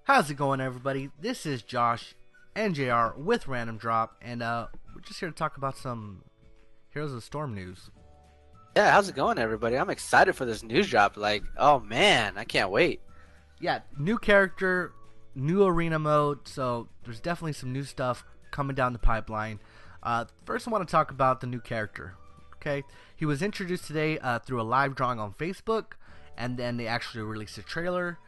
How's it going, everybody? This is Josh and JR with Random Drop, and we're just here to talk about some Heroes of the Storm news. Yeah, how's it going, everybody? I'm excited for this news drop. Like, oh man, I can't wait. Yeah, new character, new arena mode, so there's definitely some new stuff coming down the pipeline. First, I want to talk about the new character. Okay, he was introduced today through a live drawing on Facebook, and then they actually released a trailer,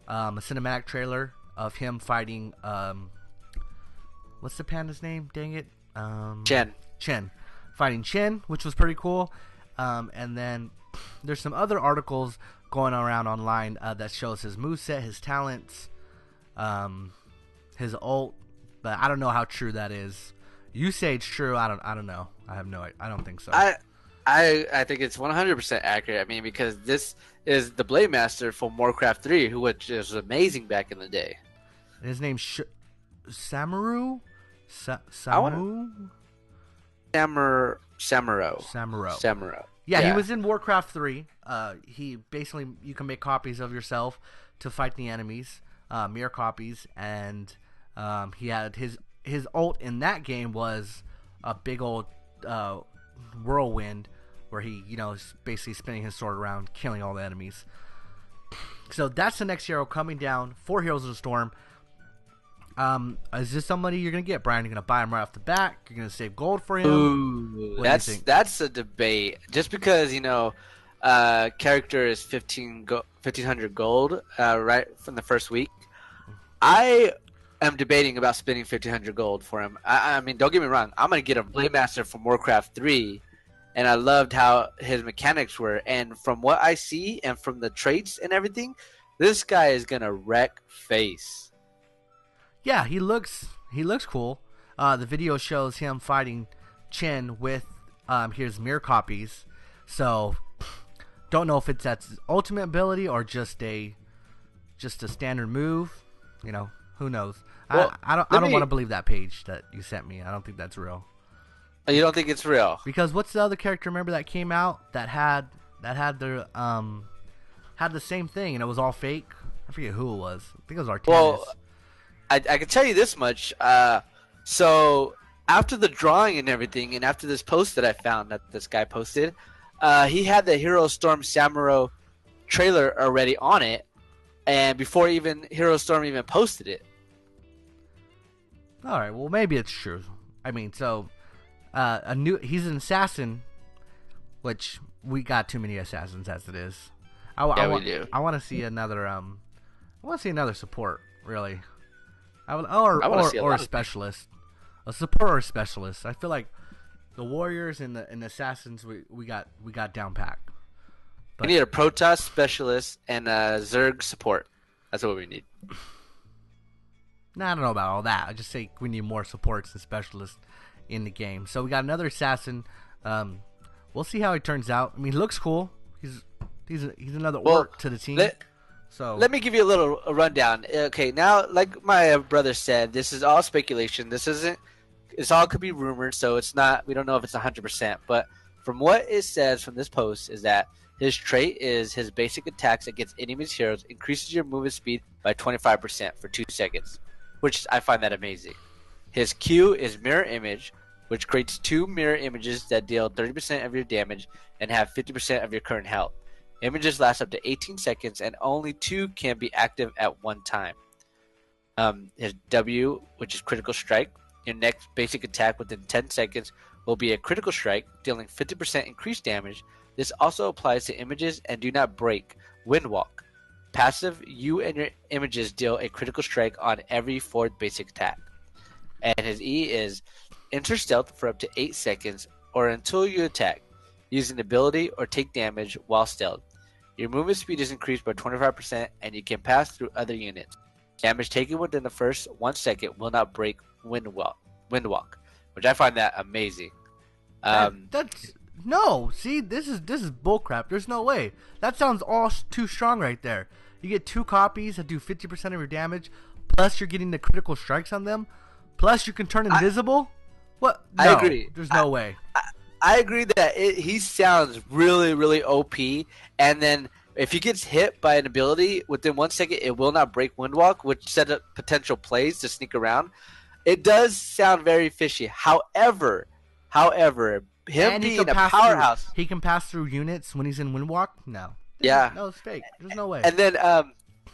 a cinematic trailer of him fighting. What's the panda's name? Dang it, Chen, fighting Chen, which was pretty cool. And then there's some other articles going around online that shows his moveset, his talents, his ult, but I don't know how true that is. You say it's true. I don't know. I don't think so. I think it's 100% accurate. I mean, because this is the Blade Master from Warcraft 3, which is amazing back in the day. His name's Samuro. Samuro. Yeah, he was in Warcraft 3. He basically, you can make copies of yourself to fight the enemies, mirror copies, and he had his ult in that game was a big old whirlwind where he, is basically spinning his sword around, killing all the enemies. So that's the next hero coming down for Heroes of the Storm. Is this somebody you're gonna get, Brian? You're gonna buy him right off the bat? You're gonna save gold for him? Ooh, that's a debate. Just because character is 1,500 gold right from the first week. I am debating about spending 1,500 gold for him. I mean, don't get me wrong. I'm gonna get a Blade Master from Warcraft 3, and I loved how his mechanics were. And from what I see, and from the traits and everything, this guy is gonna wreck face. Yeah, he looks cool. The video shows him fighting Chen with his mirror copies. So don't know if it's his ultimate ability or just a standard move. Who knows? Well, I don't want to believe that page that you sent me. I don't think that's real. You don't think it's real? Because what's the other character? Remember that came out that had the same thing and it was all fake. I forget who it was. I think it was Artanis. Well, I can tell you this much. So after the drawing and everything, and after this post that I found that this guy posted, he had the Hero Storm Samuro trailer already on it, and before even Hero Storm even posted it. All right, well maybe it's true. I mean, so he's an assassin, which we got too many assassins as it is. We do. I want to see another. I want to see another support, really. Or a specialist, a support or a specialist. I feel like the warriors and the assassins we got down pat. We need a Protoss specialist and a Zerg support. That's what we need. Nah, I don't know about all that. I just say we need more supports and specialists in the game. So we got another assassin. We'll see how he turns out. I mean, he looks cool. He's another orc to the team. So let me give you a little rundown. Okay, now, like my brother said, this is all speculation. It's all could be rumored, so it's not. We don't know if it's 100%. But from what it says from this post is that his trait is his basic attacks against enemies heroes increases your movement speed by 25% for 2 seconds, which I find that amazing. His Q is mirror image, which creates 2 mirror images that deal 30% of your damage and have 50% of your current health. Images last up to 18 seconds, and only 2 can be active at one time. His W, which is critical strike. Your next basic attack within 10 seconds will be a critical strike, dealing 50% increased damage. This also applies to images and do not break. Windwalk. Passive, you and your images deal a critical strike on every 4th basic attack. And his E is enter stealth for up to 8 seconds or until you attack, using ability or take damage while stealth. Your movement speed is increased by 25% and you can pass through other units. Damage taken within the first 1 second will not break Windwalk, which I find that amazing. See, this is bullcrap. There's no way. That sounds all too strong right there. You get 2 copies that do 50% of your damage, plus you're getting the critical strikes on them, plus you can turn invisible. What? No, I agree. There's no way. I agree that he sounds really, really OP, and then If he gets hit by an ability within 1 second, it will not break Windwalk, which set up potential plays to sneak around. It does sound very fishy. However, him And he can being a pass powerhouse, through. He can pass through units when he's in Windwalk. yeah. No, it's fake. There's no way. And then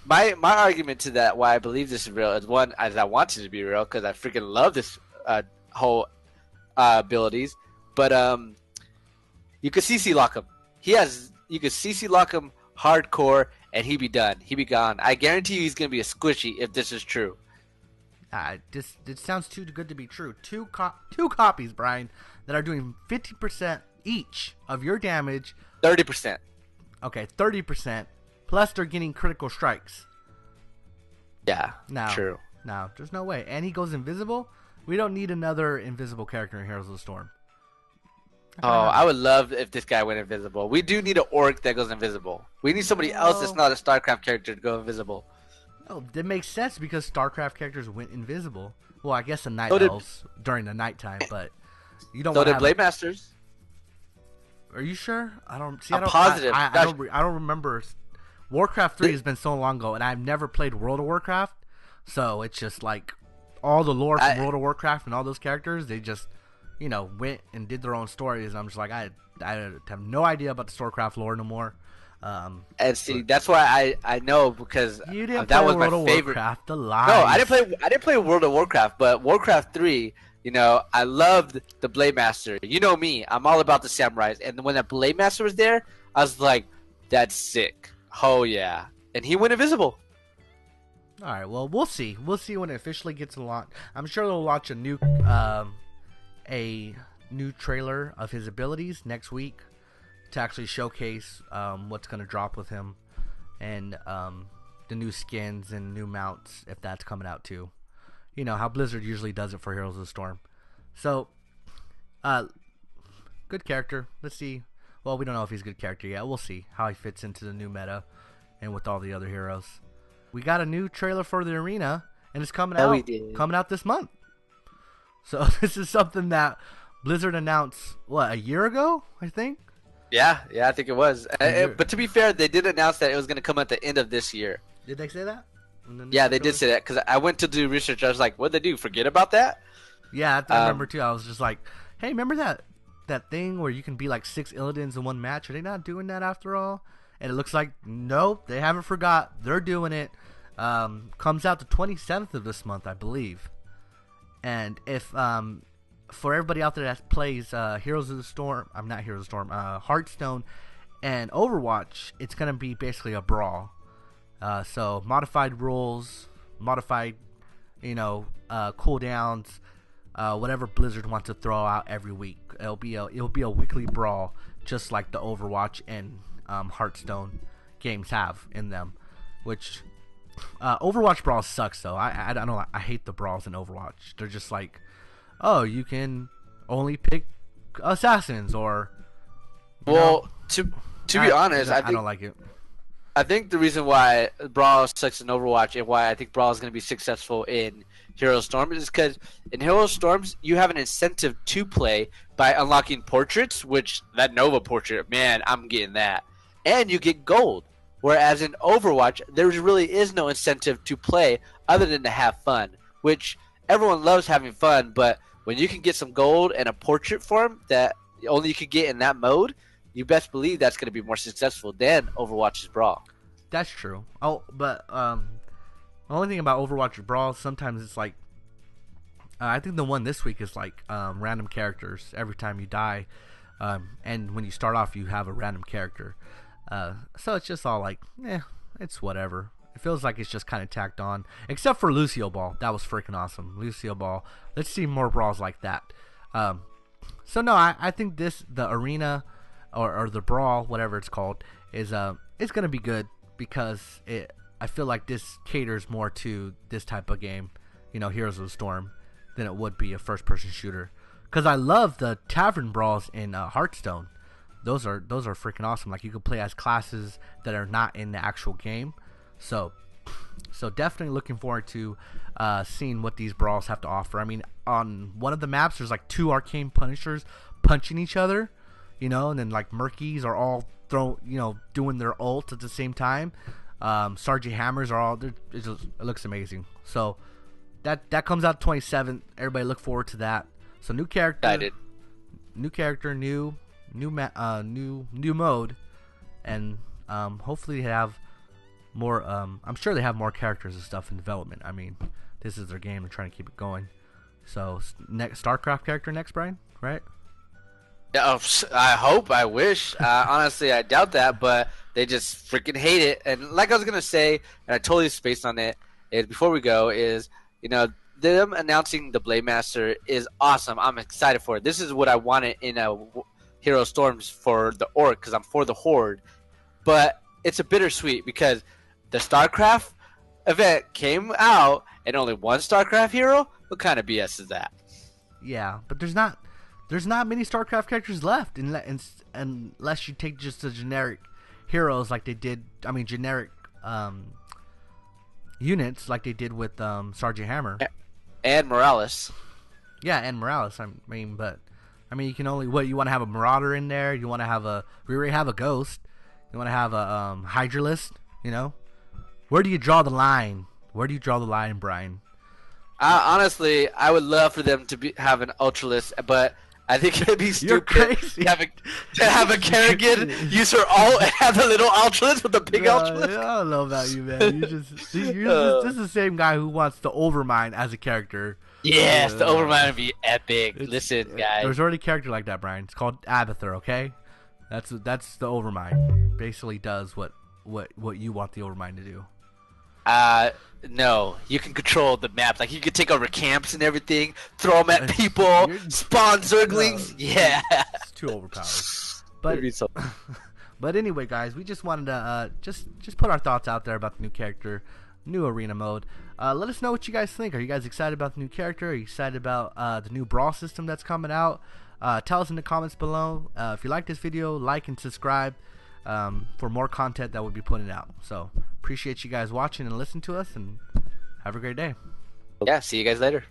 my argument to that, why I believe this is real, is one, as I want it to be real, because I freaking love this whole abilities. But you could CC lock him. You could CC lock him hardcore, and he'd be done. He'd be gone. I guarantee you, he's gonna be a squishy if this is true. This sounds too good to be true. Two copies, Brian, that are doing 50% each of your damage. 30%. Okay, 30%. Plus, they're getting critical strikes. Yeah, Now, true. Now, there's no way. And he goes invisible. We don't need another invisible character in Heroes of the Storm. Oh, I would love if this guy went invisible. We do need an orc that goes invisible. We need somebody else that's not a StarCraft character to go invisible. Oh, that makes sense because StarCraft characters went invisible. Well, I guess the night elves during the nighttime, but you don't. So want did to Blade Masters. Are you sure? I don't see. I'm positive. I don't remember. Warcraft 3 has been so long ago, and I've never played World of Warcraft, so it's just like all the lore from World of Warcraft and all those characters. They just, went and did their own stories, and I'm just like, I have no idea about the StarCraft lore no more. And see, that's why I know, because you didn't that play was World my of favorite. Warcraft, the lies. No, I didn't play World of Warcraft, but Warcraft 3. I loved the Blade Master. You know me, I'm all about the samurais. And when that Blade Master was there, I was like, that's sick. Oh yeah, and he went invisible. All right, well, we'll see. We'll see when it officially gets launched. I'm sure they'll launch a new trailer of his abilities next week to actually showcase what's going to drop with him, and the new skins and new mounts, if that's coming out too. You know how Blizzard usually does it for Heroes of the Storm. So, good character. Let's see. Well, we don't know if he's a good character yet. We'll see how he fits into the new meta and with all the other heroes. We got a new trailer for the arena, and it's coming out this month. So this is something that Blizzard announced, a year ago, I think? Yeah, I think it was. But to be fair, they did announce that it was going to come at the end of this year. Did they say that? Yeah, they did say that, because I went to do research. I was like, what'd they do? Forget about that? Yeah, I remember too. I was just like, hey, remember that thing where you can be like 6 Illidan's in one match? Are they not doing that after all? And it looks like, nope, they haven't forgot. They're doing it. Comes out the 27th of this month, I believe. And if for everybody out there that plays Heroes of the Storm, Hearthstone and Overwatch, it's going to be basically a brawl. So modified rules, modified, cooldowns, whatever Blizzard wants to throw out every week. It'll be a weekly brawl, just like the Overwatch and Hearthstone games have in them. Which Overwatch brawls sucks though. I don't know. I hate the brawls in Overwatch. They're just like, oh, you can only pick assassins or. To be honest, I don't like it. I think the reason why Brawl sucks in Overwatch and why I think Brawl is going to be successful in Hero Storm is because in Hero Storms you have an incentive to play by unlocking portraits, which that Nova portrait, man, I'm getting that, and you get gold. Whereas in Overwatch, there really is no incentive to play other than to have fun, which everyone loves having fun, but when you can get some gold and a portrait form that only you could get in that mode, you best believe that's going to be more successful than Overwatch's Brawl. That's true. Oh, but the only thing about Overwatch Brawl, sometimes it's like, I think the one this week is like random characters every time you die, and when you start off, you have a random character. So it's just all like, it's whatever. It feels like it's just kind of tacked on, except for Lucio Ball. That was freaking awesome, Lucio Ball. Let's see more brawls like that. So no, I think the arena. Or the brawl, whatever it's called, is it's gonna be good because I feel like this caters more to this type of game, Heroes of the Storm, than it would be a first-person shooter. Because I love the tavern brawls in Hearthstone. Those are freaking awesome. Like you can play as classes that are not in the actual game. So definitely looking forward to seeing what these brawls have to offer. I mean, on one of the maps, there's like 2 arcane punishers punching each other. And then like Murkies are all doing their ult at the same time. Sergeant Hammers are all. It looks amazing. So that comes out 27th. Everybody look forward to that. So new character, new mode, and hopefully they have more. I'm sure they have more characters and stuff in development. I mean, this is their game. They're trying to keep it going. So next StarCraft character next, Brian, right? Yeah, I hope. I wish. Honestly, I doubt that, but they just freaking hate it. And like I was gonna say, and I totally spaced on it. Is before we go, is them announcing the Blade Master is awesome. I'm excited for it. This is what I wanted in a Hero Storms for the Orc because I'm for the Horde. But it's a bittersweet because the StarCraft event came out and only one StarCraft hero. What kind of BS is that? Yeah, but there's not many StarCraft characters left unless you take just the generic heroes like they did. I mean, generic units like they did with Sergeant Hammer and Morales. Yeah, and Morales. I mean, you can only you want to have a Marauder in there. You want to have we already have a Ghost. You want to have a Hydralist. Where do you draw the line? Where do you draw the line, Brian? Honestly, I would love for them to have an Ultralist, but I think it'd be stupid to have a Kerrigan use her ult and have a little Ultralist with a big Ultralist. I don't know about you, man. This is the same guy who wants the Overmind as a character. Yes, the Overmind would be epic. Listen, guys. There's already a character like that, Brian. It's called Abathur, okay? That's the Overmind. Basically does what you want the Overmind to do. No, you can control the map. Like you can take over camps and everything, throw them at people, spawn Zerglings. No, yeah, it's too overpowered. But anyway, guys, we just wanted to just put our thoughts out there about the new character, new arena mode. Let us know what you guys think. Are you guys excited about the new character? Are you excited about the new brawl system that's coming out? Tell us in the comments below. If you like this video, like and subscribe for more content that we'll be putting out. So appreciate you guys watching and listening to us, and have a great day. Yeah, see you guys later.